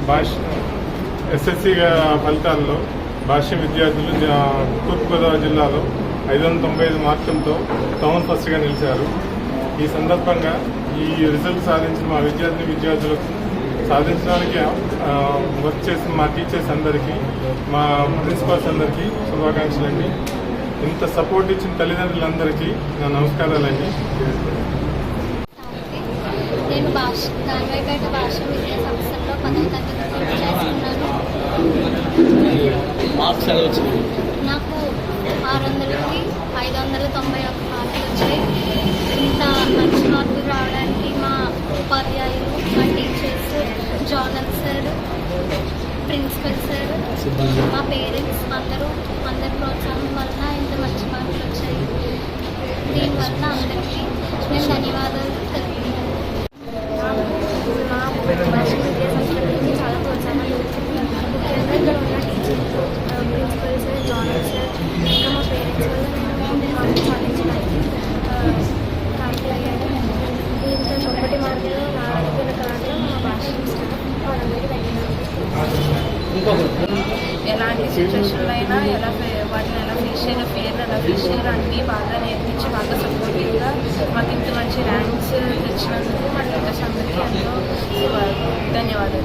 భాష ఎస్ఎస్సి ఫలితాల్లో భాష్య విద్యార్థులు తూర్పుగోదావరి జిల్లాలో 595 మార్కులతో టౌన్ ఫస్ట్గా నిలిచారు. ఈ సందర్భంగా ఈ రిజల్ట్ సాధించిన మా విద్యార్థులకు సాధించడానికి వర్క్ చేసిన మా టీచర్స్ అందరికీ, మా ప్రిన్సిపాల్స్ అందరికీ శుభాకాంక్షలండి. ఇంత సపోర్ట్ ఇచ్చిన తల్లిదండ్రులందరికీ నా నమస్కారాలండి. నేను దానిపేట భాష విద్యా సంస్థల్లో 10వ తరగతి పూర్తి చేసుకున్నాను. నాకు 600కి 591 మార్కులు వచ్చాయి. ఇంత మంచి మార్కులు రావడానికి మా ఉపాధ్యాయులు, మా teachers, zonal sir, principal sir, మా పేరెంట్స్ అందరి ప్రోత్సాహం వలన ఇంత మంచి మార్కులు వచ్చాయి. దీనివల్ల అందరికీ నేను ధన్యవాదాలు తెలుపుతున్నాను. భాష విద్యా సంస్థల నుంచి చాలా ప్రోత్సాహాలు ముఖ్యంగా ఇక్కడ ఉన్న teachers, principal sir, zonal sir, ఇంకా మా పేరెంట్స్ వల్ల నేను మార్కులు సాధించడానికి కారణమయ్యాను. ఇంత గొప్పటి మార్కులు రావడానికి కారణం మా భాష వాళ్ళందరికీ ధన్యవాదాలు. ఎలాంటి సిచ్యువేషన్లో అయినా వాటిని ఎలా ఫేస్ చేయాలి, పేర్లు ఎలా ఫేస్ చేయాలి అన్నీ బాగా నేర్పించి బాగా సపోర్టివ్గా మాకు ఇంత మంచి ర్యాంక్స్ తెచ్చినందుకు మా టీచర్స్ అందరికీ ఎంతో ధన్యవాదాలు.